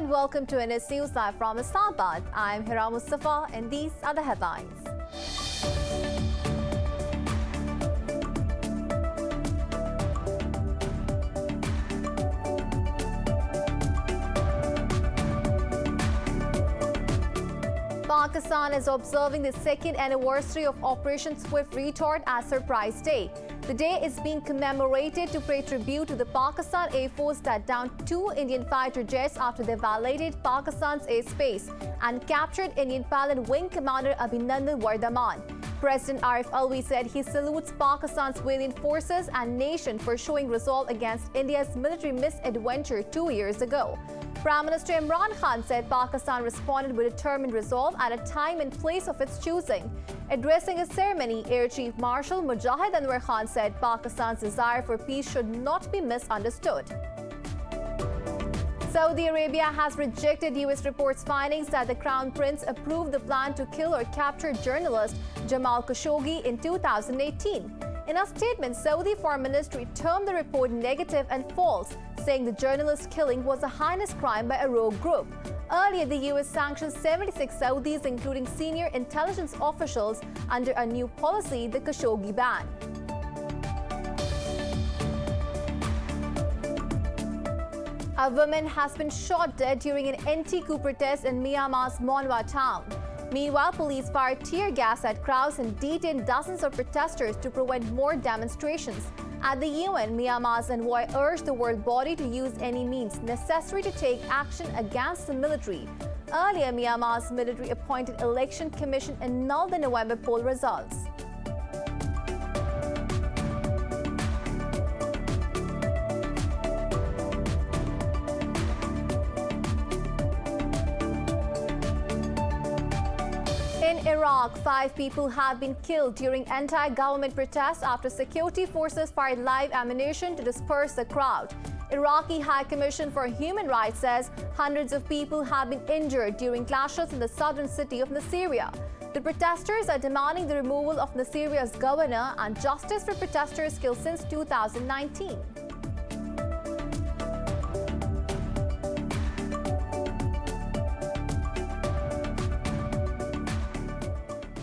and welcome to Indus News Live from Islamabad. I'm Hira Mustafa and these are the headlines. Pakistan is observing the second anniversary of Operation Swift Retort as Surprise Day. The day is being commemorated to pay tribute to the Pakistan Air Force that downed 2 Indian fighter jets after they violated Pakistan's airspace and captured Indian pilot Wing Commander Abhinandan Vardhaman. President Arif Alvi said he salutes Pakistan's valiant forces and nation for showing resolve against India's military misadventure 2 years ago. Prime Minister Imran Khan said Pakistan responded with determined resolve at a time and place of its choosing. Addressing a ceremony, Air Chief Marshal Mujahid Anwar Khan said Pakistan's desire for peace should not be misunderstood. Saudi Arabia has rejected U.S. reports' findings that the Crown Prince approved the plan to kill or capture journalist Jamal Khashoggi in 2018. In a statement, Saudi Foreign Ministry termed the report negative and false, saying the journalist's killing was a heinous crime by a rogue group. Earlier, the U.S. sanctioned 76 Saudis, including senior intelligence officials, under a new policy, the Khashoggi ban. A woman has been shot dead during an anti-coup protest in Myanmar's Monwa town. Meanwhile, police fired tear gas at crowds and detained dozens of protesters to prevent more demonstrations. At the UN, Myanmar's envoy urged the world body to use any means necessary to take action against the military. Earlier, Myanmar's military-appointed election commission annulled the November poll results. In Iraq, 5 people have been killed during anti-government protests after security forces fired live ammunition to disperse the crowd. Iraqi High Commission for Human Rights says hundreds of people have been injured during clashes in the southern city of Nasiriyah. The protesters are demanding the removal of Nasiriyah's governor and justice for protesters killed since 2019.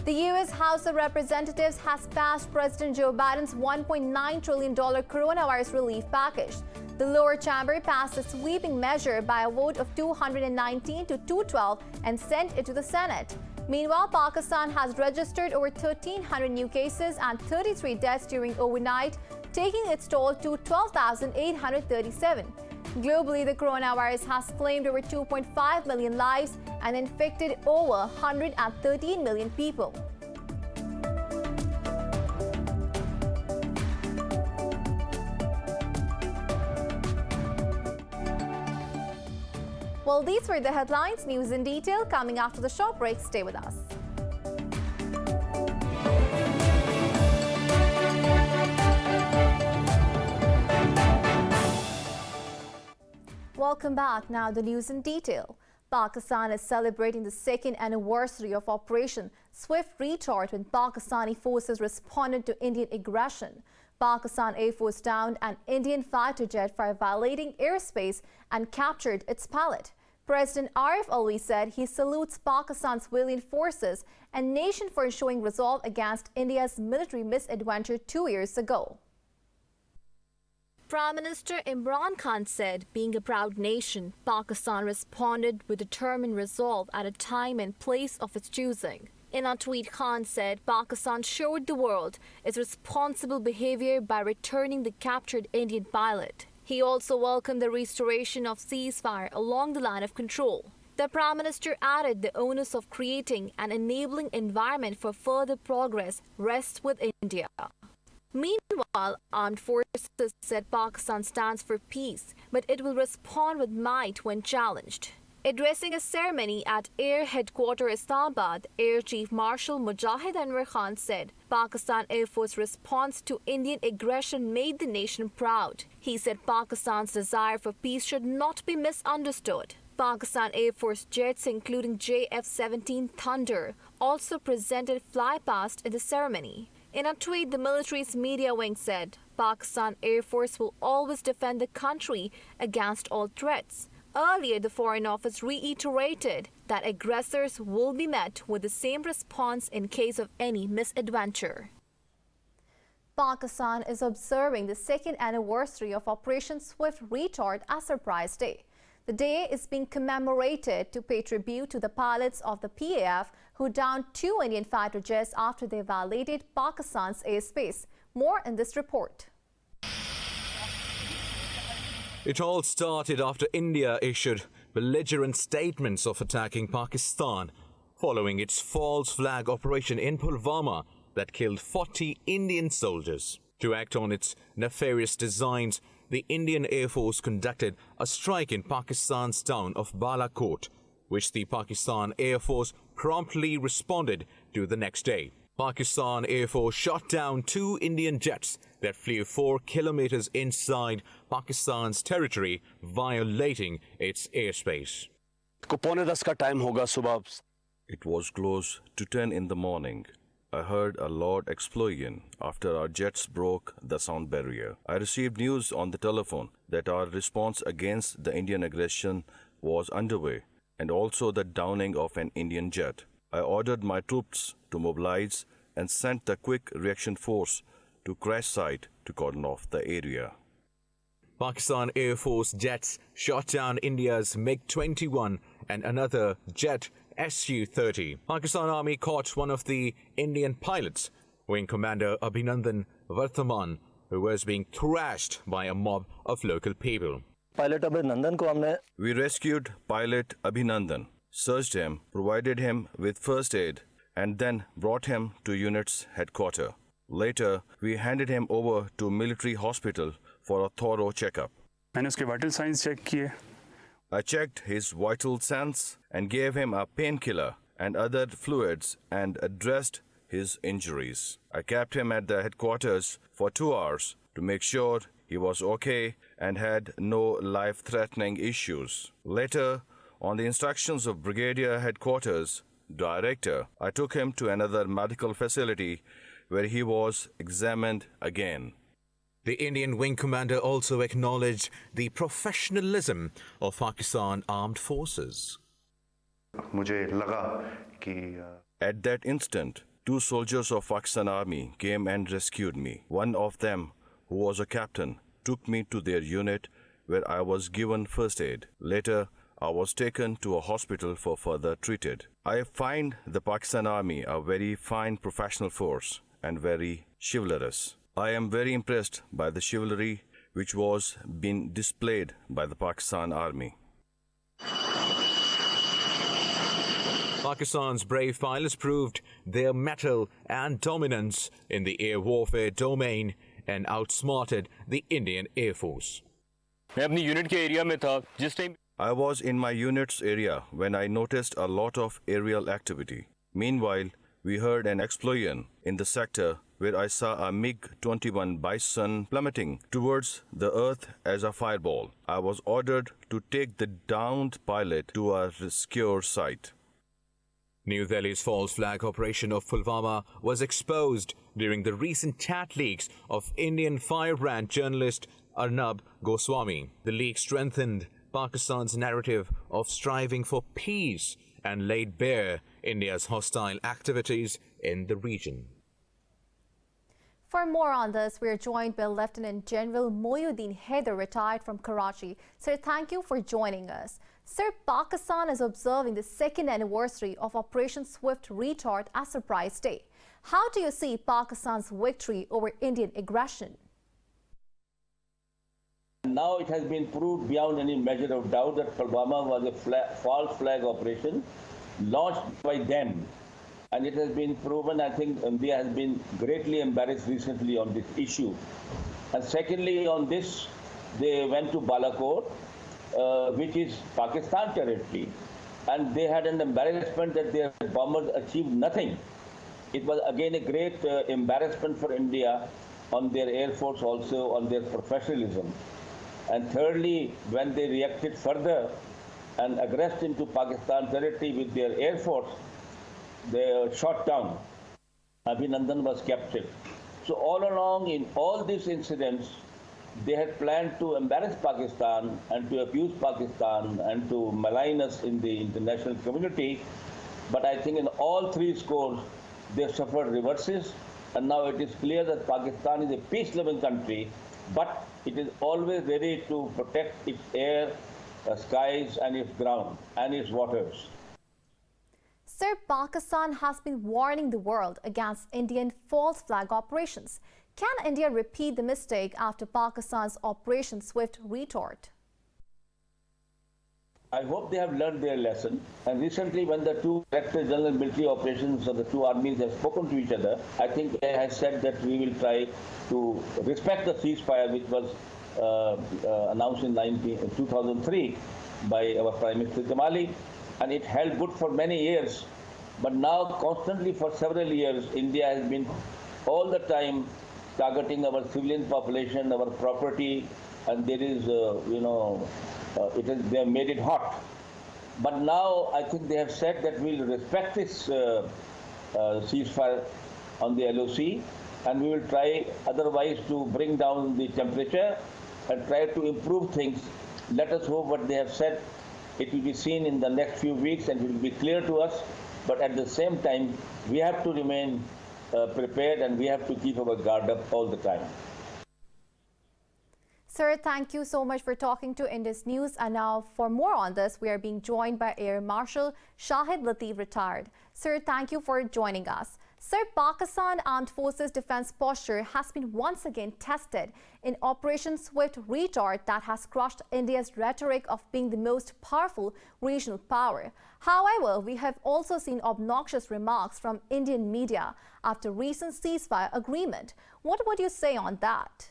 The U.S. House of Representatives has passed President Joe Biden's $1.9 trillion coronavirus relief package. The lower chamber passed a sweeping measure by a vote of 219 to 212 and sent it to the Senate. Meanwhile, Pakistan has registered over 1,300 new cases and 33 deaths during overnight, taking its toll to 12,837. Globally, the coronavirus has claimed over 2.5 million lives and infected over 113 million people. Well, these were the headlines. News in detail coming after the short break. Stay with us. Welcome back. Now the news in detail. Pakistan is celebrating the second anniversary of Operation Swift Retort when Pakistani forces responded to Indian aggression. Pakistan Air Force downed an Indian fighter jet for violating airspace and captured its pilot. President Arif Alvi said he salutes Pakistan's valiant forces and nation for showing resolve against India's military misadventure 2 years ago. Prime Minister Imran Khan said, being a proud nation, Pakistan responded with determined resolve at a time and place of its choosing. In a tweet, Khan said Pakistan showed the world its responsible behavior by returning the captured Indian pilot. He also welcomed the restoration of ceasefire along the line of control. The Prime Minister added the onus of creating an enabling environment for further progress rests with India. Meanwhile, armed forces said Pakistan stands for peace, but it will respond with might when challenged. Addressing a ceremony at Air Headquarters Islamabad, Air Chief Marshal Mujahid Anwar Khan said Pakistan Air Force response to Indian aggression made the nation proud. He said Pakistan's desire for peace should not be misunderstood. Pakistan Air Force jets, including JF-17 Thunder, also presented flypast in the ceremony. In a tweet, the military's media wing said, Pakistan Air Force will always defend the country against all threats. Earlier, the Foreign Office reiterated that aggressors will be met with the same response in case of any misadventure. Pakistan is observing the second anniversary of Operation Swift Retort as Surprise Day. The day is being commemorated to pay tribute to the pilots of the PAF who downed 2 Indian fighter jets after they violated Pakistan's airspace. More in this report. It all started after India issued belligerent statements of attacking Pakistan following its false flag operation in Pulwama that killed 40 Indian soldiers. To act on its nefarious designs, the Indian Air Force conducted a strike in Pakistan's town of Balakot, which the Pakistan Air Force promptly responded to the next day. Pakistan Air Force shot down 2 Indian jets that flew 4 kilometers inside Pakistan's territory, violating its airspace. It was close to 10 in the morning. I heard a loud explosion after our jets broke the sound barrier. I received news on the telephone that our response against the Indian aggression was underway and also the downing of an Indian jet. I ordered my troops to mobilize and sent the quick reaction force to crash site to cordon off the area. Pakistan Air Force jets shot down India's MiG-21 and another jet Su-30. Pakistan Army caught one of the Indian pilots, Wing Commander Abhinandan Varthaman, who was being thrashed by a mob of local people. We rescued pilot Abhinandan, searched him, provided him with first aid, and then brought him to unit's headquarters. Later, we handed him over to military hospital for a thorough checkup. I checked his vital signs and gave him a painkiller and other fluids and addressed his injuries. I kept him at the headquarters for 2 hours to make sure he was okay and had no life-threatening issues. Later, on the instructions of Brigadier Headquarters Director, I took him to another medical facility where he was examined again. The Indian Wing Commander also acknowledged the professionalism of Pakistan Armed Forces. At that instant, 2 soldiers of Pakistan Army came and rescued me. One of them, who was a captain, took me to their unit where I was given first aid. Later, I was taken to a hospital for further treated. I find the Pakistan Army a very fine professional force and very chivalrous. I am very impressed by the chivalry which was being displayed by the Pakistan Army. Pakistan's brave pilots proved their mettle and dominance in the air warfare domain and outsmarted the Indian Air Force. I was in my unit's area when I noticed a lot of aerial activity. Meanwhile, we heard an explosion in the sector where I saw a MiG-21 Bison plummeting towards the earth as a fireball. I was ordered to take the downed pilot to a rescue site. New Delhi's false flag operation of Pulwama was exposed during the recent chat leaks of Indian firebrand journalist Arnab Goswami. The leak strengthened Pakistan's narrative of striving for peace and laid bare India's hostile activities in the region. For more on this, we are joined by Lieutenant General Moyuddin Haider, retired from Karachi. Sir, thank you for joining us. Sir, Pakistan is observing the second anniversary of Operation Swift Retort as Surprise Day. How do you see Pakistan's victory over Indian aggression? Now it has been proved beyond any measure of doubt that Pulwama was a false flag operation launched by them. And it has been proven, I think India has been greatly embarrassed recently on this issue. And secondly, on this, they went to Balakot, which is Pakistan territory. And they had an embarrassment that their bombers achieved nothing. It was again a great embarrassment for India on their Air Force also, on their professionalism. And thirdly, when they reacted further and aggressed into Pakistan territory with their Air Force, they were shot down. Abhinandan was captured. So all along in all these incidents, they had planned to embarrass Pakistan and to abuse Pakistan and to malign us in the international community. But I think in all three scores, they suffered reverses. And now it is clear that Pakistan is a peace-loving country, but it is always ready to protect its air, skies, and its ground, and its waters. Sir, Pakistan has been warning the world against Indian false flag operations. Can India repeat the mistake after Pakistan's Operation Swift retort? I hope they have learned their lesson. And recently, when the two Director General Military Operations of the two armies have spoken to each other, I think they have said that we will try to respect the ceasefire which was announced in 2003 by our Prime Minister Jamali, and it held good for many years. But now, constantly for several years, India has been all the time targeting our civilian population, our property, and there is, they have made it hot. But now I think they have said that we'll respect this ceasefire on the LOC, and we will try otherwise to bring down the temperature and try to improve things. Let us hope what they have said, it will be seen in the next few weeks and it will be clear to us. But at the same time, we have to remain prepared and we have to keep our guard up all the time. Sir, thank you so much for talking to Indus News. And now for more on this, we are being joined by Air Marshal Shahid Latif, retired. Sir, thank you for joining us. Sir, Pakistan Armed Forces defense posture has been once again tested in Operation Swift retort that has crushed India's rhetoric of being the most powerful regional power. However, we have also seen obnoxious remarks from Indian media after recent ceasefire agreement. What would you say on that?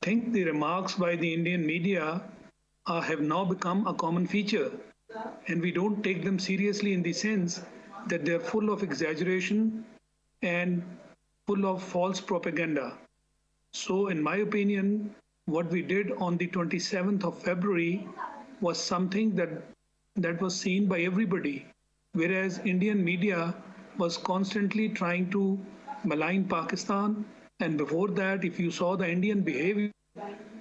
I think the remarks by the Indian media have now become a common feature, and we don't take them seriously in the sense that they're full of exaggeration and full of false propaganda. So in my opinion, what we did on the 27th of February was something that was seen by everybody, whereas Indian media was constantly trying to malign Pakistan. And before that, if you saw the Indian behavior,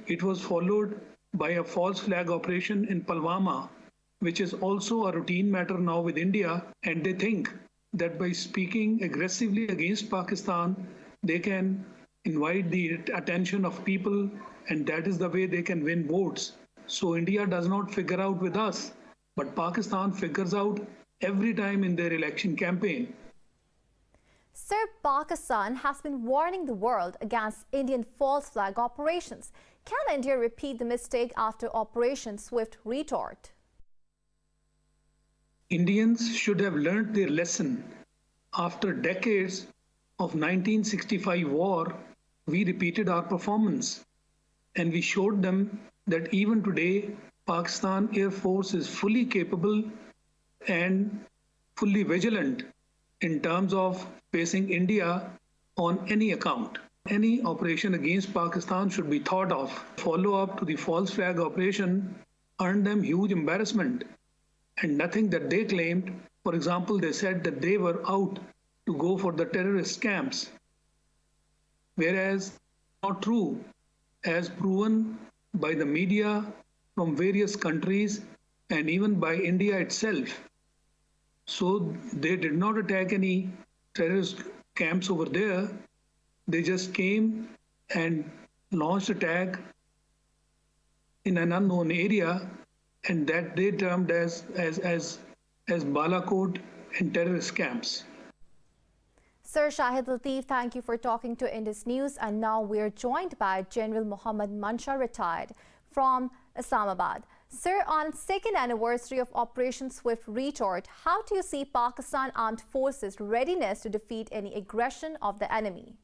it was followed by a false flag operation in Pulwama, which is also a routine matter now with India. And they think that by speaking aggressively against Pakistan, they can invite the attention of people, and that is the way they can win votes. So India does not figure out with us, but Pakistan figures out every time in their election campaign. Sir, Pakistan has been warning the world against Indian false flag operations. Can India repeat the mistake after Operation Swift retort? Indians should have learned their lesson. After decades of 1965 war, we repeated our performance, and we showed them that even today, Pakistan Air Force is fully capable and fully vigilant in terms of facing India on any account. Any operation against Pakistan should be thought of. Follow-up to the false flag operation earned them huge embarrassment, and nothing that they claimed. For example, they said that they were out to go for the terrorist camps, whereas not true, as proven by the media from various countries and even by India itself. So they did not attack any terrorist camps over there. They just came and launched attack in an unknown area, and that they termed as Balakot and terrorist camps. Sir Shahid Latif, thank you for talking to Indus News. And now we're joined by General Muhammad Mansha, retired, from Islamabad. Sir, on second anniversary of Operation Swift retort, how do you see Pakistan Armed Forces' readiness to defeat any aggression of the enemy?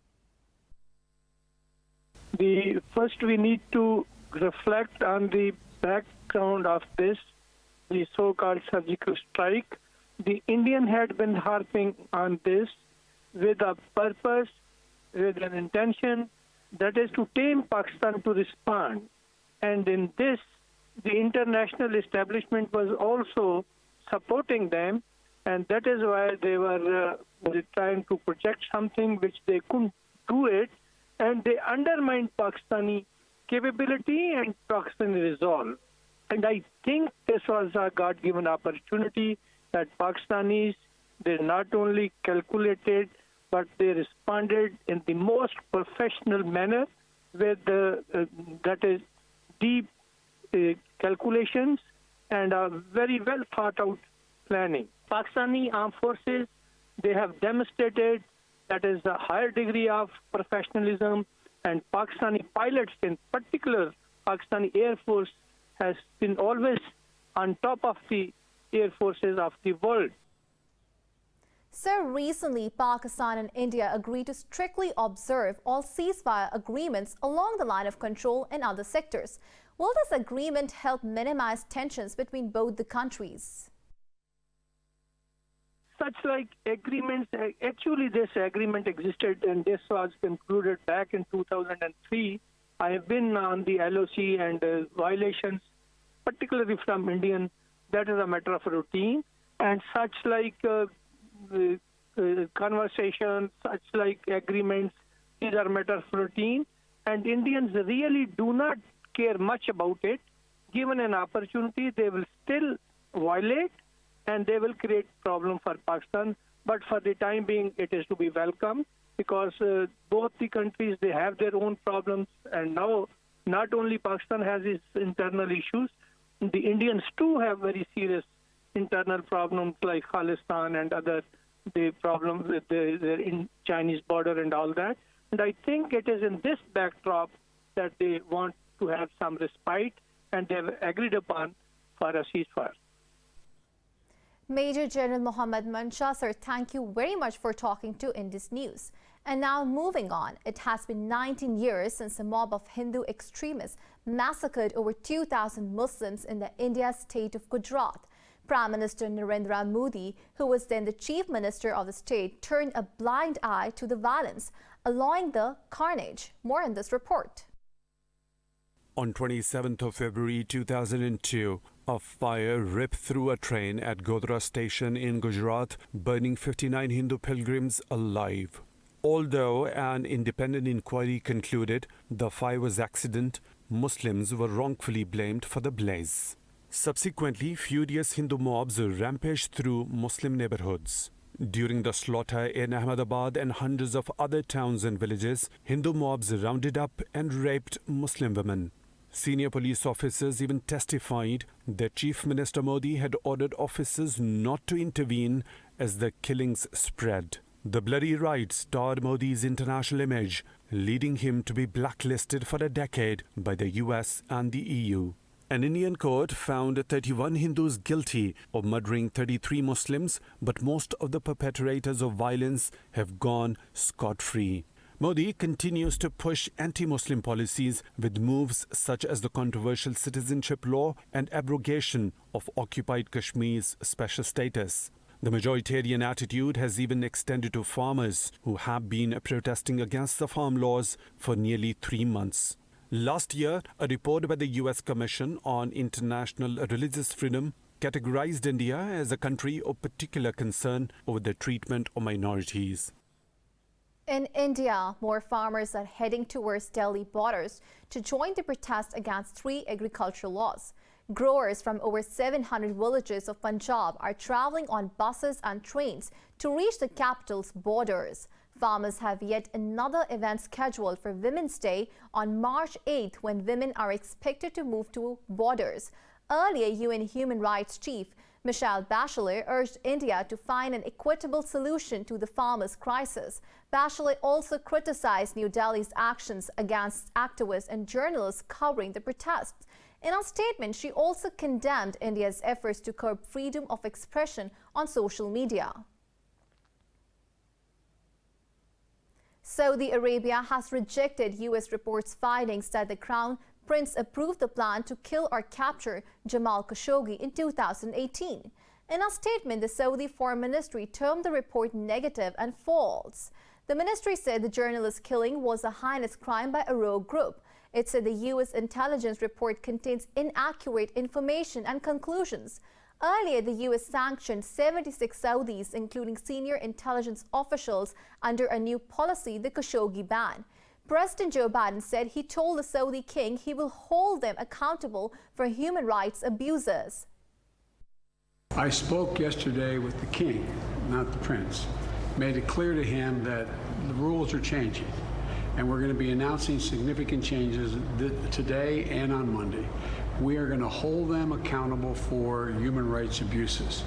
First, we need to reflect on the background of this, the so-called surgical strike. The Indian had been harping on this with a purpose, with an intention, that is to tame Pakistan to respond. And in this, the international establishment was also supporting them, and that is why they were trying to project something which they couldn't do it, and they undermined Pakistani capability and Pakistani resolve. And I think this was a God-given opportunity that Pakistanis, they not only calculated, but they responded in the most professional manner with that is deep calculations and a very well thought out planning. Pakistani armed forces, they have demonstrated that is a higher degree of professionalism, and Pakistani pilots, in particular Pakistani Air Force, has been always on top of the air forces of the world. So recently, Pakistan and India agreed to strictly observe all ceasefire agreements along the line of control in other sectors. Will this agreement help minimize tensions between both the countries? Such like agreements, actually this agreement existed and this was concluded back in 2003. I have been on the LOC and violations, particularly from Indian, that is a matter of routine. And such like conversations, such like agreements, these are matter of routine. And Indians really do not care much about it. Given an opportunity, they will still violate and they will create problem for Pakistan. But for the time being, it is to be welcomed because both the countries, they have their own problems. And now, not only Pakistan has its internal issues, the Indians too have very serious internal problems like Khalistan and other the problems with the Chinese border and all that. And I think it is in this backdrop that they want to have some respite and they have agreed upon for a ceasefire. Major General Mohammad Mansha, sir, thank you very much for talking to Indus News. And now moving on, it has been 19 years since a mob of Hindu extremists massacred over 2,000 Muslims in the India state of Gujarat. Prime Minister Narendra Modi, who was then the Chief Minister of the state, turned a blind eye to the violence, allowing the carnage. More in this report. On 27th of February 2002, a fire ripped through a train at Godhra station in Gujarat, burning 59 Hindu pilgrims alive. Although an independent inquiry concluded the fire was accident, Muslims were wrongfully blamed for the blaze. Subsequently, furious Hindu mobs rampaged through Muslim neighborhoods. During the slaughter in Ahmedabad and hundreds of other towns and villages, Hindu mobs rounded up and raped Muslim women. Senior police officers even testified that Chief Minister Modi had ordered officers not to intervene as the killings spread. The bloody riots tarred Modi's international image, leading him to be blacklisted for a decade by the US and the EU. An Indian court found 31 Hindus guilty of murdering 33 Muslims, but most of the perpetrators of violence have gone scot-free. Modi continues to push anti-Muslim policies with moves such as the controversial citizenship law and abrogation of occupied Kashmir's special status. The majoritarian attitude has even extended to farmers who have been protesting against the farm laws for nearly 3 months. Last year, a report by the U.S. Commission on International Religious Freedom categorized India as a country of particular concern over the treatment of minorities. In India, more farmers are heading towards Delhi borders to join the protest against 3 agricultural laws. Growers from over 700 villages of Punjab are traveling on buses and trains to reach the capital's borders. Farmers have yet another event scheduled for Women's Day on March 8th, when women are expected to move to borders. Earlier, UN Human Rights Chief Michelle Bachelet urged India to find an equitable solution to the farmers' crisis. Bachelet also criticized New Delhi's actions against activists and journalists covering the protests. In a statement, she also condemned India's efforts to curb freedom of expression on social media. Saudi Arabia has rejected U.S. reports' findings that the Crown Prince approved the plan to kill or capture Jamal Khashoggi in 2018. In a statement, the Saudi Foreign Ministry termed the report negative and false. The ministry said the journalist's killing was a heinous crime by a rogue group. It said the U.S. intelligence report contains inaccurate information and conclusions. Earlier, the U.S. sanctioned 76 Saudis, including senior intelligence officials, under a new policy, the Khashoggi ban. President Joe Biden said he told the Saudi king he will hold them accountable for human rights abuses. I spoke yesterday with the king, not the prince, made it clear to him that the rules are changing, and we're going to be announcing significant changes today and on Monday. We are going to hold them accountable for human rights abuses.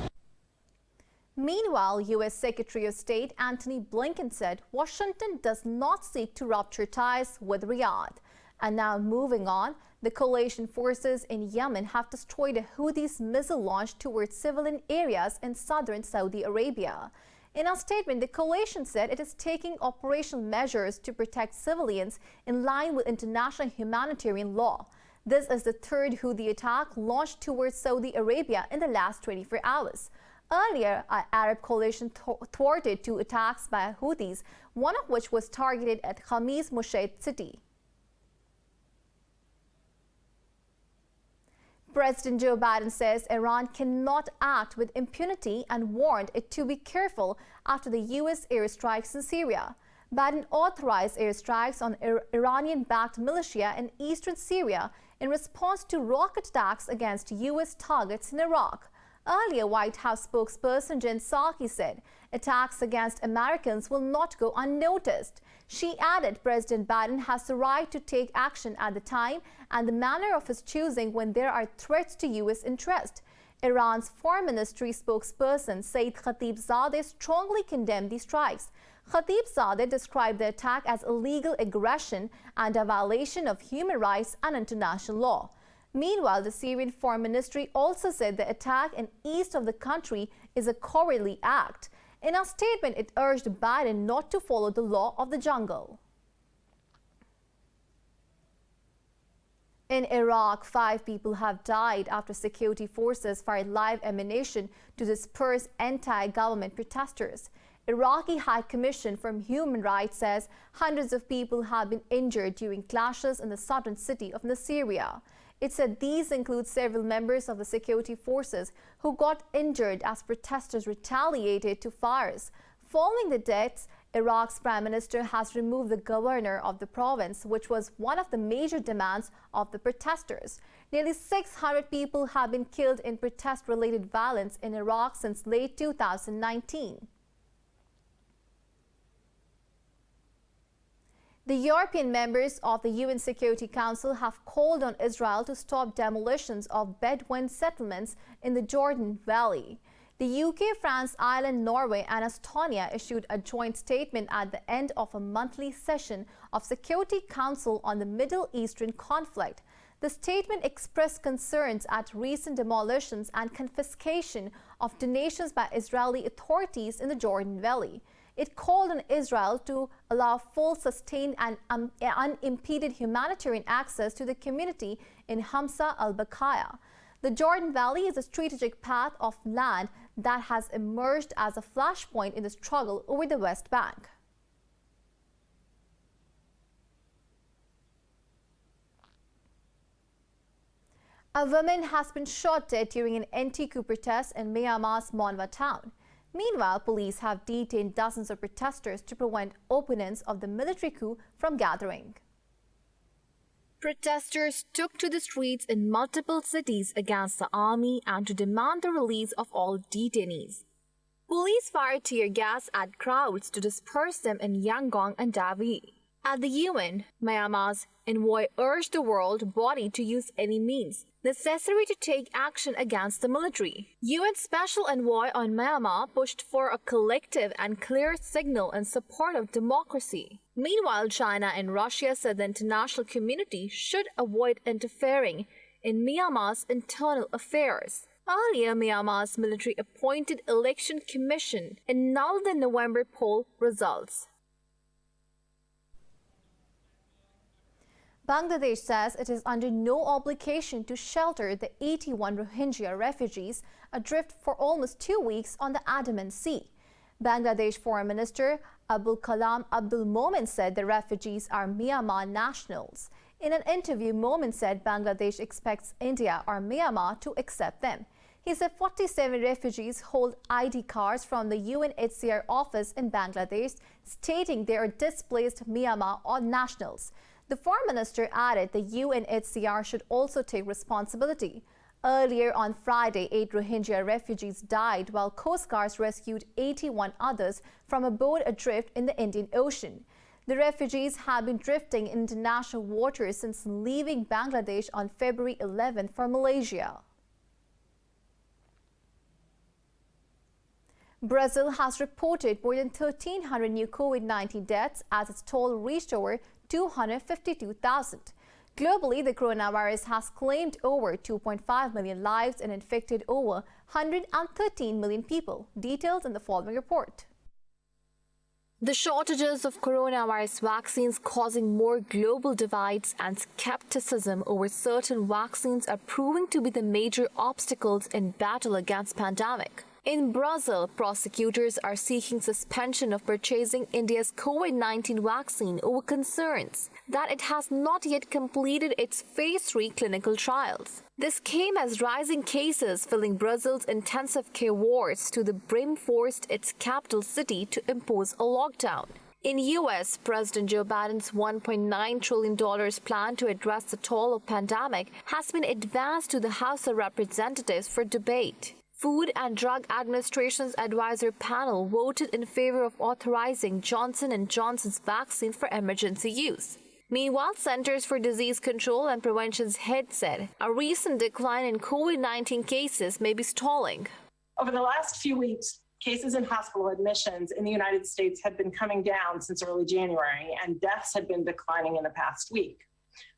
Meanwhile, U.S. Secretary of State Antony Blinken said Washington does not seek to rupture ties with Riyadh. And now moving on, the coalition forces in Yemen have destroyed a Houthis missile launch towards civilian areas in southern Saudi Arabia. In a statement, the coalition said it is taking operational measures to protect civilians in line with international humanitarian law. This is the third Houthi attack launched towards Saudi Arabia in the last 24 hours. Earlier, an Arab coalition thwarted 2 attacks by Houthis, one of which was targeted at Khamis Mushaid city. President Joe Biden says Iran cannot act with impunity and warned it to be careful after the U.S. airstrikes in Syria. Biden authorized airstrikes on Iranian-backed militia in eastern Syria in response to rocket attacks against U.S. targets in Iraq. Earlier, White House spokesperson Jen Psaki said attacks against Americans will not go unnoticed. She added President Biden has the right to take action at the time and the manner of his choosing when there are threats to U.S. interest. Iran's Foreign Ministry spokesperson Saeed Khatibzadeh strongly condemned these strikes. Khatibzadeh described the attack as illegal aggression and a violation of human rights and international law. Meanwhile, the Syrian Foreign Ministry also said the attack in east of the country is a cowardly act. In a statement, it urged Biden not to follow the law of the jungle. In Iraq, 5 people have died after security forces fired live ammunition to disperse anti-government protesters. Iraqi High Commission for Human Rights says hundreds of people have been injured during clashes in the southern city of Nasiriyah. It said these include several members of the security forces who got injured as protesters retaliated to fires. Following the deaths, Iraq's prime minister has removed the governor of the province, which was one of the major demands of the protesters. Nearly 600 people have been killed in protest-related violence in Iraq since late 2019. The European members of the UN Security Council have called on Israel to stop demolitions of Bedouin settlements in the Jordan Valley. The UK, France, Ireland, Norway and Estonia issued a joint statement at the end of a monthly session of Security Council on the Middle Eastern conflict. The statement expressed concerns at recent demolitions and confiscation of donations by Israeli authorities in the Jordan Valley. It called on Israel to allow full, sustained and unimpeded humanitarian access to the community in Hamza al-Baqaya. The Jordan Valley is a strategic path of land that has emerged as a flashpoint in the struggle over the West Bank. A woman has been shot dead during an anti-coup protest in Myanmar's Monwa town. Meanwhile, police have detained dozens of protesters to prevent opponents of the military coup from gathering. Protesters took to the streets in multiple cities against the army and to demand the release of all detainees. Police fired tear gas at crowds to disperse them in Yangon and Davie. At the UN, Myanmar's envoy urged the world body to use any means necessary to take action against the military. UN Special Envoy on Myanmar pushed for a collective and clear signal in support of democracy. Meanwhile, China and Russia said the international community should avoid interfering in Myanmar's internal affairs. Earlier, Myanmar's military-appointed election commission annulled the November poll results. Bangladesh says it is under no obligation to shelter the 81 Rohingya refugees adrift for almost 2 weeks on the Andaman Sea. Bangladesh Foreign Minister Abul Kalam Abdul Momen said the refugees are Myanmar nationals. In an interview, Momen said Bangladesh expects India or Myanmar to accept them. He said 47 refugees hold ID cards from the UNHCR office in Bangladesh, stating they are displaced Myanmar or nationals. The Foreign Minister added the UNHCR should also take responsibility. Earlier on Friday, 8 Rohingya refugees died while Coast Guards rescued 81 others from a boat adrift in the Indian Ocean. The refugees have been drifting in international waters since leaving Bangladesh on February 11 for Malaysia. Brazil has reported more than 1,300 new COVID-19 deaths as its toll reached over 252,000. Globally, the coronavirus has claimed over 2.5 million lives and infected over 113 million people. Details in the following report. The shortages of coronavirus vaccines causing more global divides and skepticism over certain vaccines are proving to be the major obstacles in battle against pandemic. In Brazil, prosecutors are seeking suspension of purchasing India's COVID-19 vaccine over concerns that it has not yet completed its phase 3 clinical trials. This came as rising cases filling Brazil's intensive care wards to the brim forced its capital city to impose a lockdown. In U.S., President Joe Biden's $1.9 trillion plan to address the toll of pandemic has been advanced to the House of Representatives for debate. Food and Drug Administration's advisor panel voted in favor of authorizing Johnson & Johnson's vaccine for emergency use. Meanwhile, Centers for Disease Control and Prevention's head said a recent decline in COVID-19 cases may be stalling. Over the last few weeks, cases and hospital admissions in the United States had been coming down since early January, and deaths had been declining in the past week.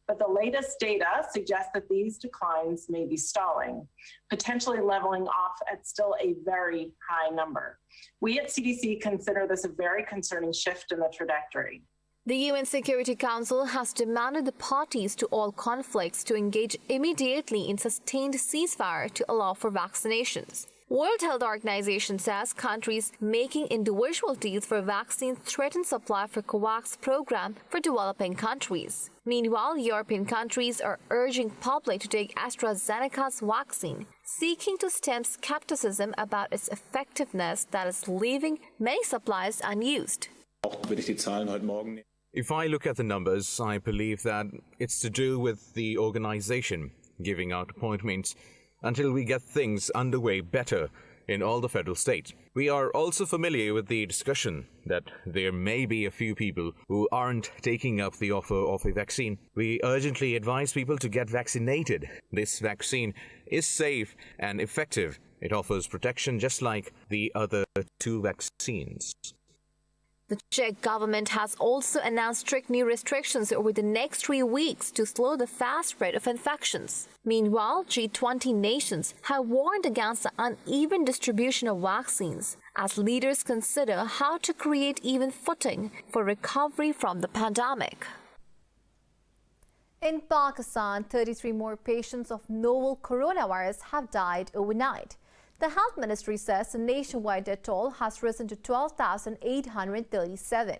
But the latest data suggests that these declines may be stalling, potentially leveling off at still a very high number. We at CDC consider this a very concerning shift in the trajectory. The UN Security Council has demanded the parties to all conflicts to engage immediately in sustained ceasefire to allow for vaccinations. World Health Organization says countries making individual deals for vaccines threaten supply for COVAX program for developing countries. Meanwhile, European countries are urging public to take AstraZeneca's vaccine, seeking to stem skepticism about its effectiveness that is leaving many supplies unused. If I look at the numbers, I believe that it's to do with the organization giving out appointments until we get things underway better in all the federal states. We are also familiar with the discussion that there may be a few people who aren't taking up the offer of a vaccine. We urgently advise people to get vaccinated. This vaccine is safe and effective. It offers protection just like the other two vaccines. The Czech government has also announced strict new restrictions over the next 3 weeks to slow the fast spread of infections. Meanwhile, G20 nations have warned against the uneven distribution of vaccines as leaders consider how to create even footing for recovery from the pandemic. In Pakistan, 33 more patients of novel coronavirus have died overnight. The Health Ministry says the nationwide death toll has risen to 12,837.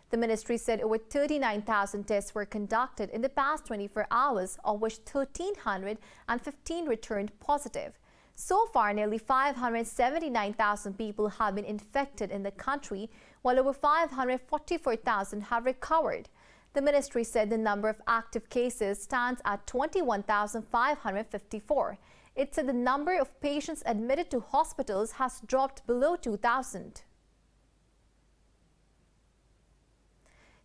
The ministry said over 39,000 tests were conducted in the past 24 hours, of which 1,315 returned positive. So far, nearly 579,000 people have been infected in the country, while over 544,000 have recovered. The ministry said the number of active cases stands at 21,554. It said the number of patients admitted to hospitals has dropped below 2,000.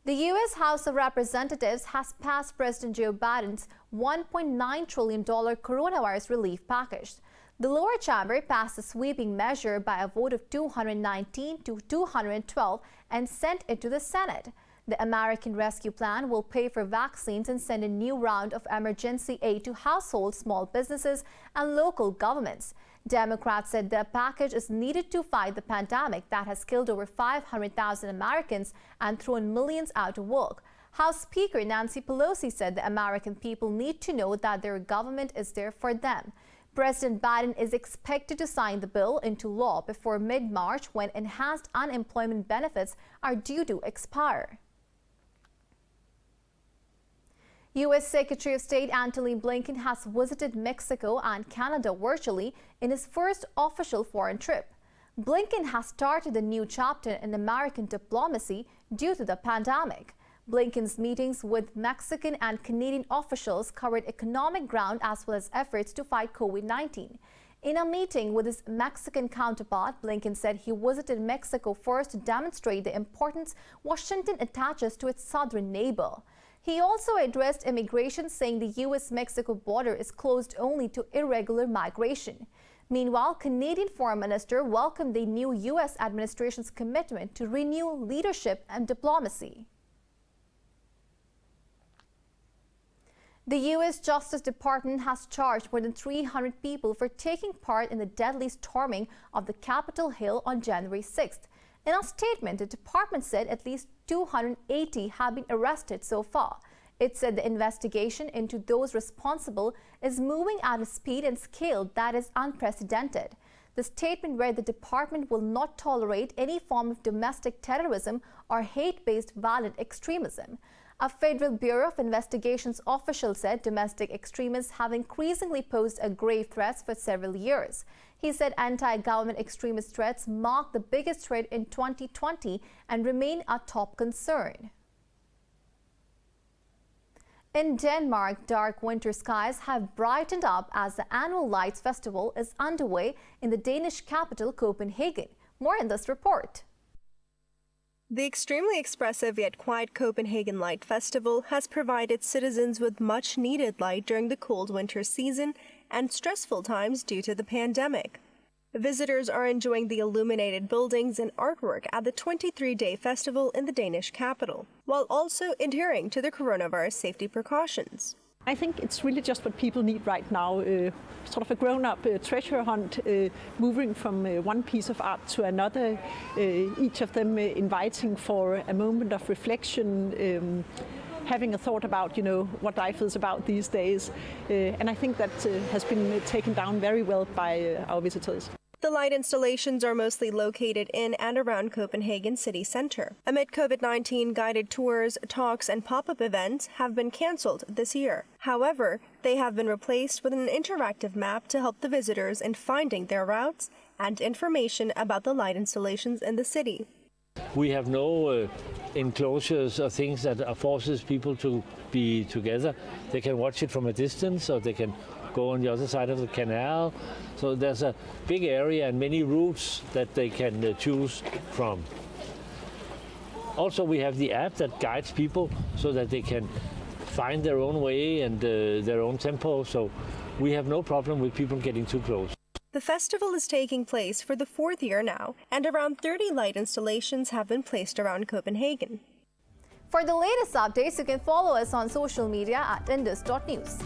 The U.S. House of Representatives has passed President Joe Biden's $1.9 trillion coronavirus relief package. The lower chamber passed a sweeping measure by a vote of 219 to 212 and sent it to the Senate. The American Rescue Plan will pay for vaccines and send a new round of emergency aid to households, small businesses, and local governments. Democrats said the package is needed to fight the pandemic that has killed over 500,000 Americans and thrown millions out of work. House Speaker Nancy Pelosi said the American people need to know that their government is there for them. President Biden is expected to sign the bill into law before mid-March, when enhanced unemployment benefits are due to expire. U.S. Secretary of State Antony Blinken has visited Mexico and Canada virtually in his first official foreign trip. Blinken has started a new chapter in American diplomacy due to the pandemic. Blinken's meetings with Mexican and Canadian officials covered economic ground as well as efforts to fight COVID-19. In a meeting with his Mexican counterpart, Blinken said he visited Mexico first to demonstrate the importance Washington attaches to its southern neighbor. He also addressed immigration, saying the U.S.-Mexico border is closed only to irregular migration. Meanwhile, Canadian Foreign Minister welcomed the new U.S. administration's commitment to renew leadership and diplomacy. The U.S. Justice Department has charged more than 300 people for taking part in the deadly storming of the Capitol Hill on January 6th. In a statement, the department said at least 280 have been arrested so far. It said the investigation into those responsible is moving at a speed and scale that is unprecedented. The statement read the department will not tolerate any form of domestic terrorism or hate-based violent extremism. A Federal Bureau of Investigations official said domestic extremists have increasingly posed a grave threat for several years. He said anti-government extremist threats mark the biggest threat in 2020 and remain a top concern. In Denmark, dark winter skies have brightened up as the annual Lights Festival is underway in the Danish capital, Copenhagen. More in this report. The extremely expressive yet quiet Copenhagen Light Festival has provided citizens with much-needed light during the cold winter season and stressful times due to the pandemic. Visitors are enjoying the illuminated buildings and artwork at the 23-day festival in the Danish capital, while also adhering to the coronavirus safety precautions. I think it's really just what people need right now, sort of a grown-up treasure hunt, moving from one piece of art to another, each of them inviting for a moment of reflection, having a thought about, what life is about these days. And I think that has been taken down very well by our visitors. The light installations are mostly located in and around Copenhagen city center. Amid COVID-19, guided tours, talks, and pop-up events have been cancelled this year. However, they have been replaced with an interactive map to help the visitors in finding their routes and information about the light installations in the city. We have no enclosures or things that forces people to be together. They can watch it from a distance, or they can go on the other side of the canal. So there's a big area and many routes that they can choose from. Also, we have the app that guides people so that they can find their own way and their own tempo. So we have no problem with people getting too close. The festival is taking place for the 4th year now, and around 30 light installations have been placed around Copenhagen. For the latest updates, you can follow us on social media at indus.news.